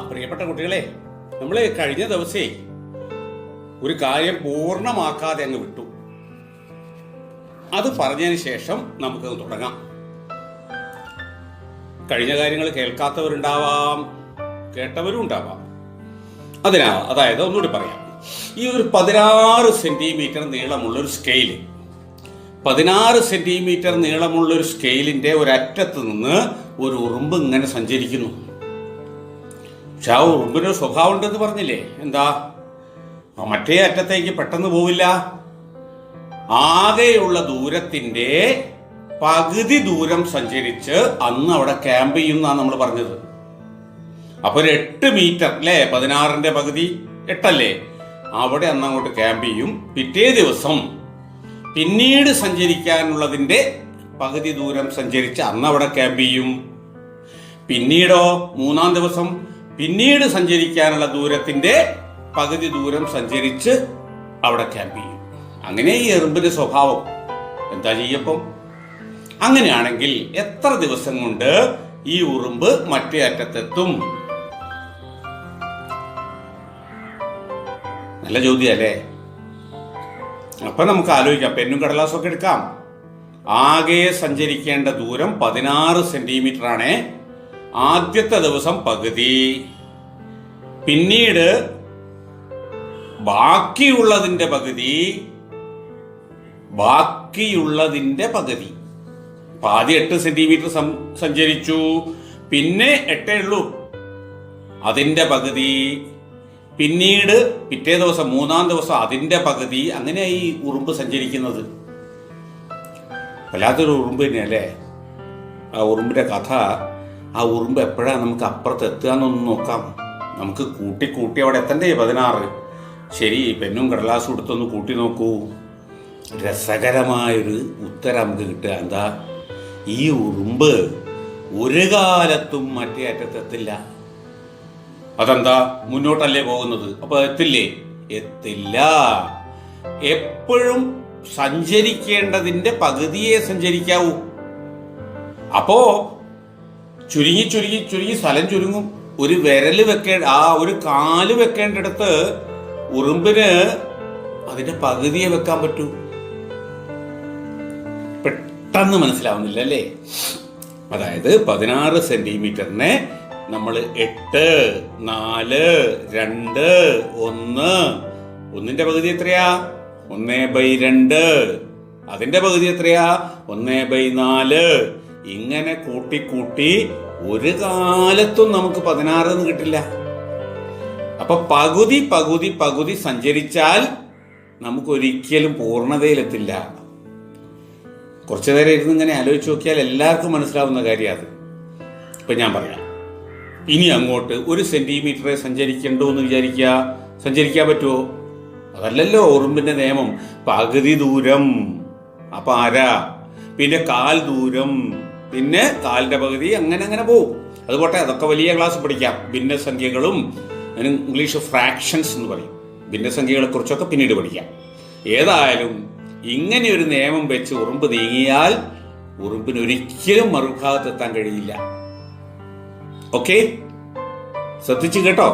പ്രിയപ്പെട്ട കുട്ടികളെ, നമ്മൾ കഴിഞ്ഞ ദിവസേ ഒരു കാര്യം പൂർണ്ണമാക്കാതെ അങ്ങ് വിട്ടു. അത് പറഞ്ഞതിന് ശേഷം നമുക്ക് തുടങ്ങാം. കഴിഞ്ഞ കാര്യങ്ങൾ കേൾക്കാത്തവരുണ്ടാവാം, കേട്ടവരും ഉണ്ടാവാം. അതായത് ഒന്നുകൂടി പറയാം. ഈ ഒരു 16 സെന്റിമീറ്റർ നീളമുള്ളൊരു സ്കെയില്, 16 സെന്റിമീറ്റർ നീളമുള്ളൊരു സ്കെയിലിന്റെ ഒരറ്റത്ത് നിന്ന് ഒരു ഉറുമ്പ് ഇങ്ങനെ സഞ്ചരിക്കുന്നു. പക്ഷെ ആ ഉറുമ്പിന് സ്വഭാവം ഉണ്ടെന്ന് പറഞ്ഞില്ലേ? എന്താ? മറ്റേ അറ്റത്തേക്ക് പെട്ടെന്ന് പോവില്ല. ആകെയുള്ള ദൂരത്തിന്റെ പകുതി ദൂരം സഞ്ചരിച്ച് അന്ന് അവിടെ ക്യാമ്പ് ചെയ്യുന്നാണ് നമ്മൾ പറഞ്ഞത്. അപ്പൊ ഒരു 8 മീറ്റർ അല്ലേ? 16ന്റെ പകുതി 8 അല്ലേ? അവിടെ അന്ന് അങ്ങോട്ട് ക്യാമ്പ് ചെയ്യും. പിറ്റേ ദിവസം പിന്നീട് സഞ്ചരിക്കാനുള്ളതിന്റെ പകുതി ദൂരം സഞ്ചരിച്ച് അന്ന് അവിടെ ക്യാമ്പ് ചെയ്യും. പിന്നീടോ 3-ാം ദിവസം പിന്നീട് സഞ്ചരിക്കാനുള്ള ദൂരത്തിന്റെ പകുതി ദൂരം സഞ്ചരിച്ച് അവിടെ ക്യാമ്പ് ചെയ്യും. അങ്ങനെ ഈ എറുമ്പിന്റെ സ്വഭാവം. എന്താ ചെയ്യപ്പം? അങ്ങനെയാണെങ്കിൽ എത്ര ദിവസം കൊണ്ട് ഈ ഉറുമ്പ് മറ്റേ അറ്റത്തെത്തും? നല്ല ചോദ്യമല്ലേ? അപ്പൊ നമുക്ക് ആലോചിക്കാം. പെന്നും കടലാസും ഒക്കെ എടുക്കാം. ആകെ സഞ്ചരിക്കേണ്ട ദൂരം 16 സെന്റിമീറ്റർ ആണ്. ആദ്യത്തെ ദിവസം പകുതി, പിന്നീട് ബാക്കിയുള്ളതിന്റെ പകുതി. ആദ്യം 8 സെന്റിമീറ്റർ സഞ്ചരിച്ചു, പിന്നെ 8 ഉള്ളൂ, അതിന്റെ പകുതി. പിന്നീട് പിറ്റേ ദിവസം 3-ാം ദിവസം അതിന്റെ പകുതി. അങ്ങനെ ഈ ഉറുമ്പ് സഞ്ചരിക്കുന്നത്. വല്ലാത്തൊരു ഉറുമ്പ് തന്നെയല്ലേ ആ ഉറുമ്പിന്റെ കഥ. ആ ഉറുമ്പ് എപ്പോഴാണ് നമുക്ക് അപ്പുറത്ത് എത്തുക എന്നൊന്ന് നോക്കാം. നമുക്ക് കൂട്ടി അവിടെ എത്തണ്ടേ? 16. ശരി, പെന്നും കടലാസും എടുത്തൊന്ന് കൂട്ടി നോക്കൂ. രസകരമായൊരു ഉത്തരം നമുക്ക് കിട്ടുക. എന്താ? ഈ ഉറുമ്പ് ഒരു കാലത്തും മറ്റേ അറ്റത്തെത്തില്ല. അതെന്താ? മുന്നോട്ടല്ലേ പോകുന്നത്. അപ്പൊ എത്തില്ല. എപ്പോഴും സഞ്ചരിക്കേണ്ടതിന്റെ പകുതിയെ സഞ്ചരിക്കാവൂ. അപ്പോ ചുരുങ്ങി സ്ഥലം ചുരുങ്ങും. ഒരു വിരല് ഒരു കാല് വെക്കേണ്ടടുത്ത് ഉറുമ്പിന് അതിന്റെ പകുതിയെ വെക്കാൻ പറ്റൂ. പെട്ടെന്ന് മനസ്സിലാവുന്നില്ല അല്ലേ? അതായത് 16 സെന്റിമീറ്ററിനെ നമ്മൾ 8, 4, 2, 1. ഒന്നിന്റെ പകുതി എത്രയാ? 1/2. അതിന്റെ പകുതി എത്രയാ? 1/4. ഇങ്ങനെ കൂട്ടി ഒരു കാലത്തും നമുക്ക് 16 എന്ന് കിട്ടില്ല. അപ്പൊ പകുതി സഞ്ചരിച്ചാൽ നമുക്ക് ഒരിക്കലും പൂർണ്ണതയിലെത്തില്ല. കുറച്ചു നേരം ഇരുന്ന് ഇങ്ങനെ ആലോചിച്ച് നോക്കിയാൽ എല്ലാവർക്കും മനസ്സിലാവുന്ന കാര്യം അത്. ഇപ്പൊ ഞാൻ പറയാം. ഇനി അങ്ങോട്ട് 1 സെന്റിമീറ്ററെ സഞ്ചരിക്കണ്ടോ എന്ന് വിചാരിക്കുക. സഞ്ചരിക്കാൻ പറ്റുമോ? അതല്ലല്ലോ ഉറുമ്പിന്റെ നിയമം. പകുതി ദൂരം, അപ്പൊ പിന്നെ 1/4 ദൂരം, പിന്നെ 1/4ന്റെ പകുതി, അങ്ങനെ പോവും. അതുപോട്ടെ, അതൊക്കെ വലിയ ക്ലാസ് പഠിക്കാം. ഭിന്നസംഖ്യകളും ഇംഗ്ലീഷ് ഫ്രാക്ഷൻസ് എന്ന് പറയും. ഭിന്നസംഖ്യകളെ കുറിച്ചൊക്കെ പിന്നീട് പഠിക്കാം. ഏതായാലും ഇങ്ങനെ ഒരു നിയമം വെച്ച് ഉറുമ്പ് നീങ്ങിയാൽ ഉറുമ്പിന് ഒരിക്കലും മറുഭാഗത്തെത്താൻ കഴിയില്ല. ഓക്കെ, ശ്രദ്ധിച്ചു കേട്ടോ.